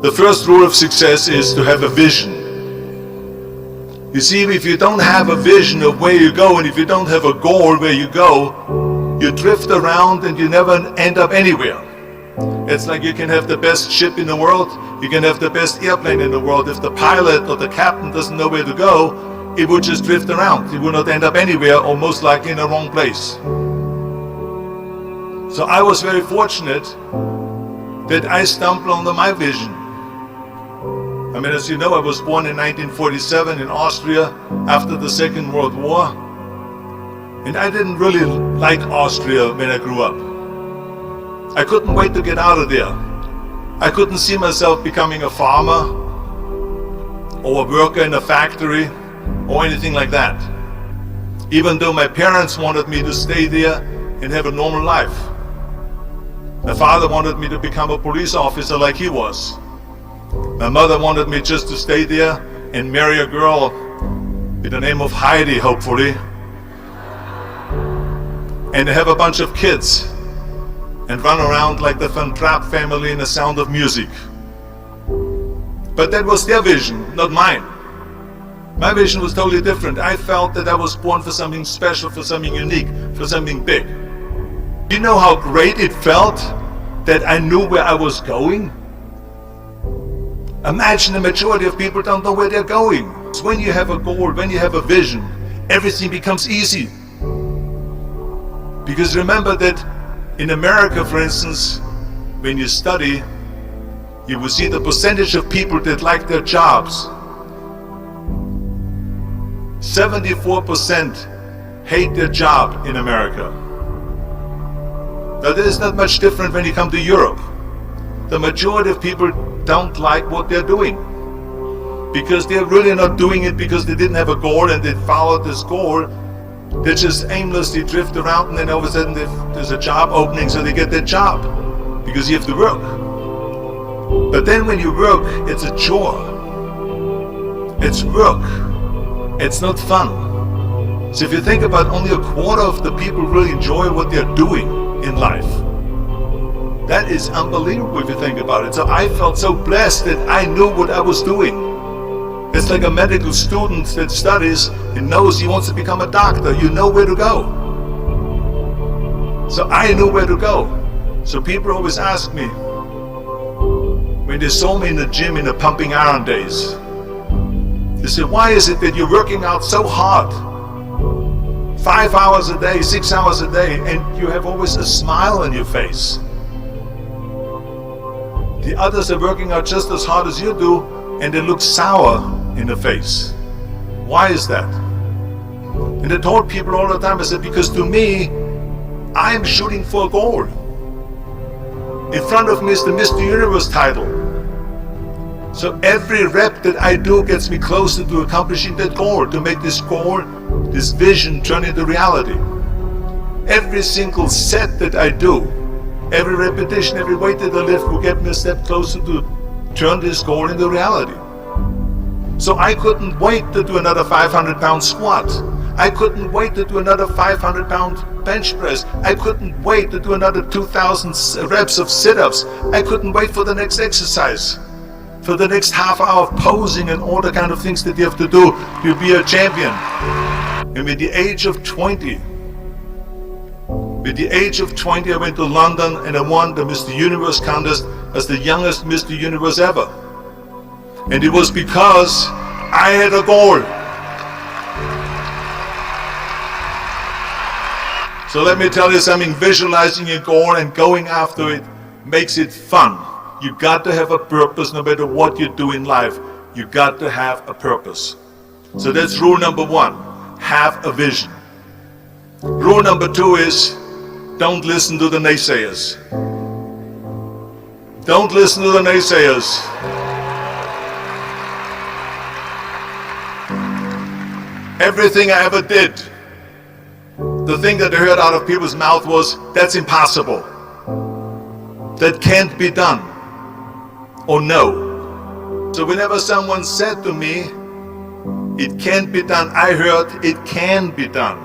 The first rule of success is to have a vision. You see, if you don't have a vision of where you go, and if you don't have a goal where you go, you drift around and you never end up anywhere. It's like you can have the best ship in the world, you can have the best airplane in the world. If the pilot or the captain doesn't know where to go, it would just drift around. It would not end up anywhere, or most likely in the wrong place. So I was very fortunate that I stumbled onto my vision. I mean, as you know, I was born in 1947 in Austria after the Second World War. And I didn't really like Austria when I grew up. I couldn't wait to get out of there. I couldn't see myself becoming a farmer or a worker in a factory or anything like that. Even though my parents wanted me to stay there and have a normal life. My father wanted me to become a police officer like he was. My mother wanted me just to stay there and marry a girl with the name of Heidi, hopefully, and have a bunch of kids and run around like the Van Trapp family in The Sound of Music. But that was their vision, not mine. My vision was totally different. I felt that I was born for something special, for something unique, for something big. Do you know how great it felt that I knew where I was going? Imagine the majority of people don't know where they're going. So when you have a goal, when you have a vision, everything becomes easy. Because remember that in America, for instance, when you study, you will see the percentage of people that like their jobs. 74% hate their job in America. Now, that is not much different when you come to Europe. The majority of people don't like what they're doing because they're really not doing it because they didn't have a goal and they followed this goal. They just aimlessly drift around, and then all of a sudden there's a job opening, so they get that job because you have to work. But then when you work, it's a chore. It's work. It's not fun. So if you think about, only a quarter of the people really enjoy what they're doing in life. That is unbelievable if you think about it. So I felt so blessed that I knew what I was doing. It's like a medical student that studies and knows he wants to become a doctor. You know where to go. So I knew where to go. So people always ask me, when they saw me in the gym in the pumping iron days, they said, why is it that you're working out so hard? 5 hours a day, 6 hours a day, and you have always a smile on your face. The others are working out just as hard as you do, and they look sour in the face. Why is that? And I told people all the time, I said, because to me, I'm shooting for a goal. In front of me is the Mr. Universe title. So every rep that I do gets me closer to accomplishing that goal, to make this goal, this vision, turn into reality. Every single set that I do, every repetition, every weight that I lift will get me a step closer to turn this goal into reality. So I couldn't wait to do another 500-pound squat. I couldn't wait to do another 500-pound bench press. I couldn't wait to do another 2,000 reps of sit-ups. I couldn't wait for the next exercise, for the next half hour of posing and all the kind of things that you have to do to be a champion. And at the age of 20, I went to London and I won the Mr. Universe contest as the youngest Mr. Universe ever. And it was because I had a goal. So let me tell you something, visualizing a goal and going after it makes it fun. You got to have a purpose no matter what you do in life. You got to have a purpose. So that's rule number 1, have a vision. Rule number 2 is, don't listen to the naysayers. Don't listen to the naysayers. Everything I ever did, the thing that I heard out of people's mouth was, that's impossible. That can't be done. Or no. So whenever someone said to me, it can't be done, I heard, it can be done.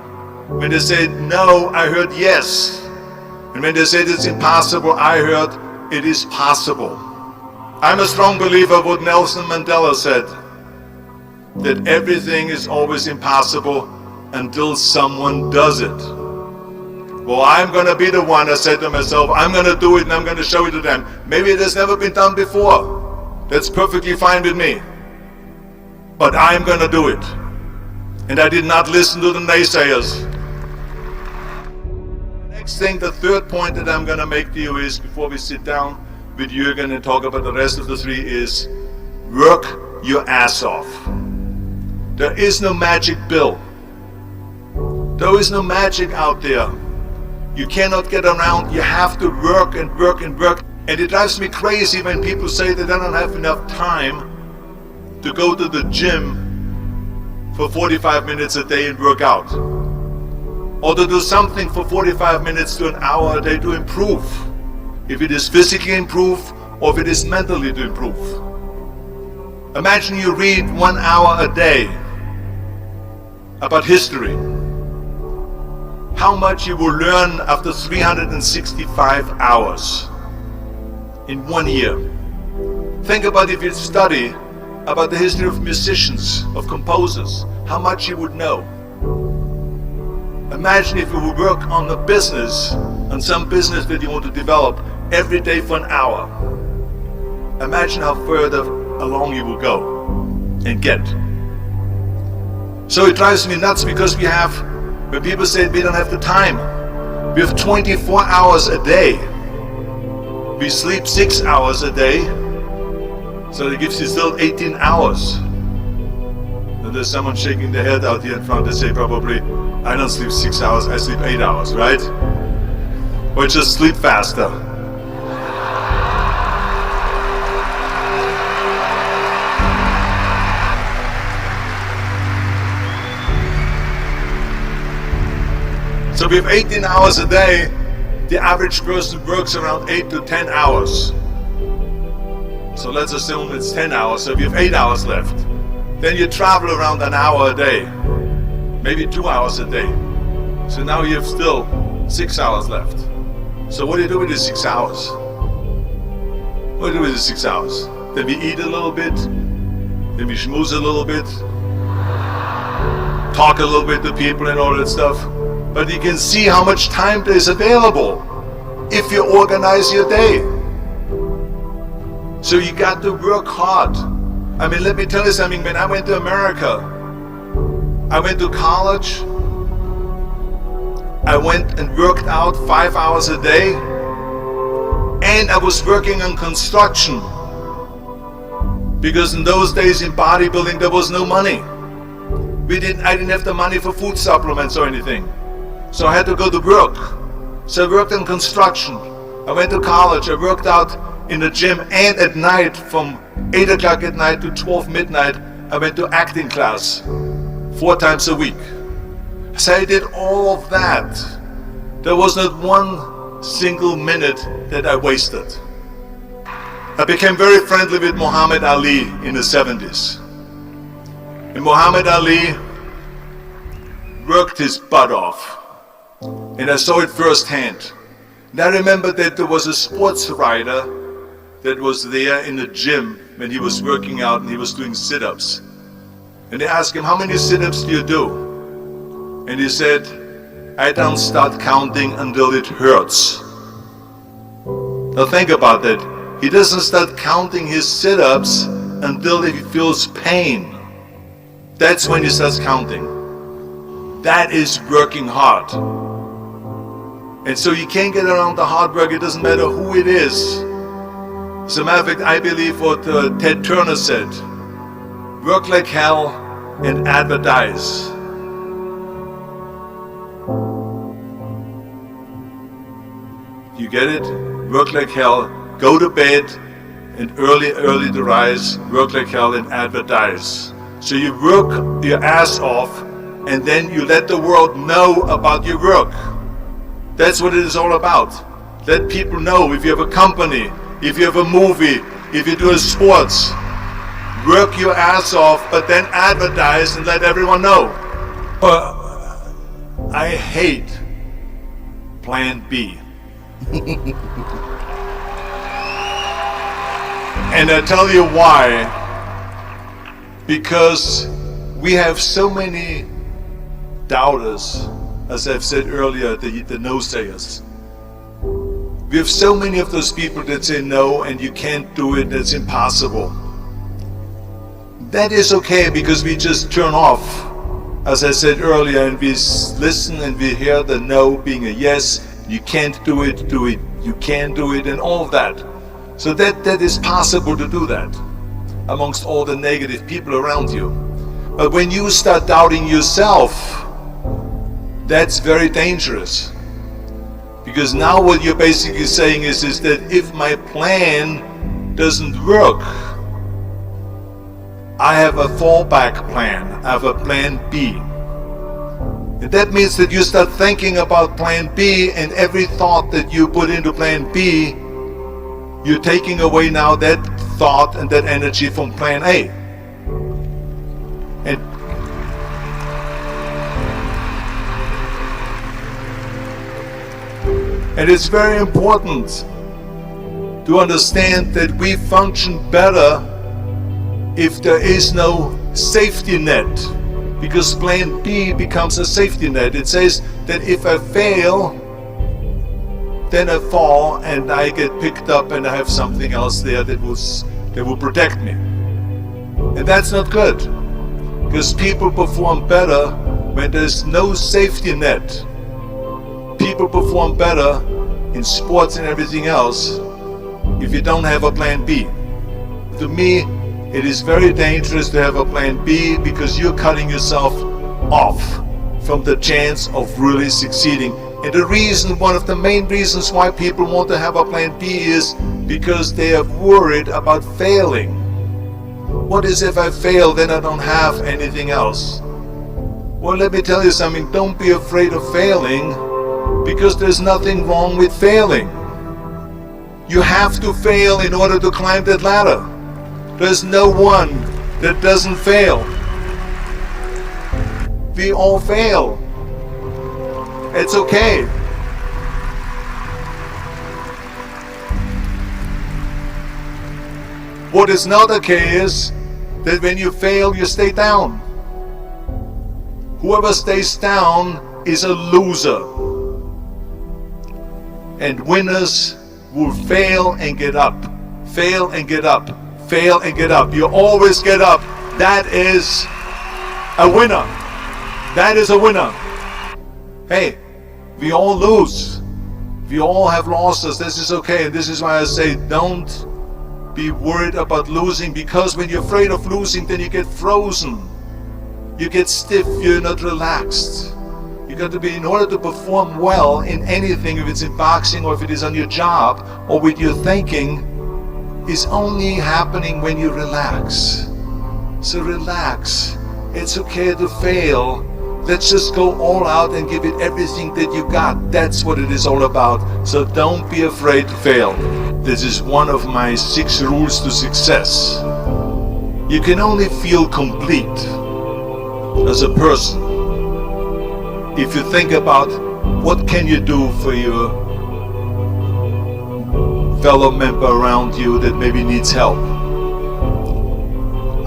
When they said no, I heard yes. And when they said it's impossible, I heard, it is possible. I'm a strong believer of what Nelson Mandela said, that everything is always impossible until someone does it. Well, I'm going to be the one, I said to myself, I'm going to do it and I'm going to show it to them. Maybe it has never been done before. That's perfectly fine with me. But I'm going to do it. And I did not listen to the naysayers. The next thing, the third point that I'm going to make to you is, before we sit down with Jürgen and talk about the rest of the three, is work your ass off. There is no magic pill. There is no magic out there. You cannot get around. You have to work and work and work. And it drives me crazy when people say that they don't have enough time to go to the gym for 45 minutes a day and work out. Or to do something for 45 minutes to an hour a day to improve. If it is physically improve or if it is mentally to improve. Imagine you read 1 hour a day about history. How much you will learn after 365 hours in 1 year. Think about if you study about the history of musicians, of composers, how much you would know. Imagine if you would work on a business, on some business that you want to develop every day for an hour. Imagine how further along you will go and get. So it drives me nuts because when people say we don't have the time, we have 24 hours a day. We sleep 6 hours a day, so that gives you still 18 hours. And there's someone shaking their head out here in front. They say probably, I don't sleep 6 hours, I sleep 8 hours, right? Or just sleep faster. So we have 18 hours a day. The average person works around 8 to 10 hours. So let's assume it's 10 hours, so we have 8 hours left. Then you travel around an hour a day, maybe 2 hours a day. So now you have still 6 hours left. So what do you do with the 6 hours? What do you do with the 6 hours? Then we eat a little bit, then we schmooze a little bit, talk a little bit to people and all that stuff. But you can see how much time there is available if you organize your day. So you got to work hard. I mean, let me tell you something. When I went to America, I went to college. I went and worked out 5 hours a day. And I was working on construction. Because in those days in bodybuilding, there was no money. I didn't have the money for food supplements or anything. So I had to go to work. So I worked in construction. I went to college. I worked out in the gym, and at night from 8 o'clock at night to 12 midnight, I went to acting class 4 times a week. So I did all of that. There was not one single minute that I wasted. I became very friendly with Muhammad Ali in the 70s. And Muhammad Ali worked his butt off. And I saw it firsthand. And I remember that there was a sports writer that was there in the gym when he was working out and he was doing sit-ups. And they asked him, how many sit-ups do you do? And he said, I don't start counting until it hurts. Now think about that. He doesn't start counting his sit-ups until he feels pain. That's when he starts counting. That is working hard. And so you can't get around the hard work. It doesn't matter who it is. As a matter of fact, I believe what Ted Turner said. Work like hell and advertise. You get it? Work like hell, go to bed, and early to rise. Work like hell and advertise. So you work your ass off, and then you let the world know about your work. That's what it is all about. Let people know. If you have a company, if you have a movie, if you do sports, work your ass off, but then advertise and let everyone know. I hate Plan B. And I tell you why. Because we have so many doubters, as I've said earlier, the no-sayers. We have so many of those people that say no and you can't do it, it's impossible. That is okay because we just turn off, as I said earlier, and we listen and we hear the no being a yes. You can't do it, you can do it, and all of that. So that is possible to do that amongst all the negative people around you. But when you start doubting yourself, that's very dangerous. Because now what you're basically saying is that if my plan doesn't work, I have a fallback plan, I have a plan B. And that means that you start thinking about plan B, and every thought that you put into plan B, you're taking away now that thought and that energy from plan A. And it's very important to understand that we function better if there is no safety net, because plan B becomes a safety net. It says that if I fail, then I fall and I get picked up and I have something else there that will protect me. And that's not good, because people perform better when there's no safety net. People perform better in sports and everything else if you don't have a plan B. To me, it is very dangerous to have a plan B, because you're cutting yourself off from the chance of really succeeding. And the reason, one of the main reasons why people want to have a plan B is because they are worried about failing. What is if I fail, then I don't have anything else? Well, let me tell you something, don't be afraid of failing, because there's nothing wrong with failing. You have to fail in order to climb that ladder. There's no one that doesn't fail. We all fail. It's okay. What is not okay is that when you fail, you stay down. Whoever stays down is a loser. And winners will fail and get up. Fail and get up. Fail and get up. You always get up. That is a winner. That is a winner. Hey, we all lose. We all have losses. This is okay. And this is why I say don't be worried about losing, because when you're afraid of losing, then you get frozen. You get stiff. You're not relaxed. You got to be, in order to perform well in anything, if it's in boxing or if it is on your job or with your thinking, is only happening when you relax. So relax. It's okay to fail. Let's just go all out and give it everything that you got. That's what it is all about. So don't be afraid to fail. This is one of my 6 rules to success. You can only feel complete as a person if you think about what can you do for your fellow member around you that maybe needs help.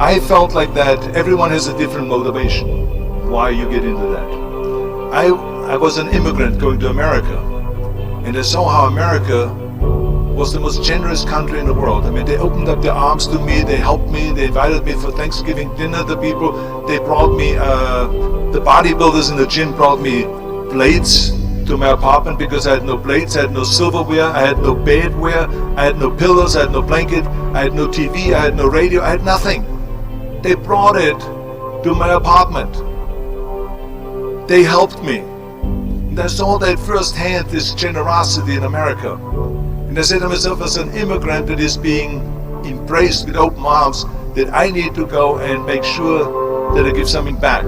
I felt like that. Everyone has a different motivation why you get into that. I was an immigrant going to America, and I saw how America was the most generous country in the world. I mean, they opened up their arms to me, they helped me, they invited me for Thanksgiving dinner. The people, they brought me, the bodybuilders in the gym brought me plates to my apartment because I had no plates, I had no silverware, I had no bedware, I had no pillows, I had no blanket, I had no TV, I had no radio, I had nothing. They brought it to my apartment. They helped me. And I saw that firsthand, this generosity in America. And I said to myself, as an immigrant that is being embraced with open arms, that I need to go and make sure that I give something back.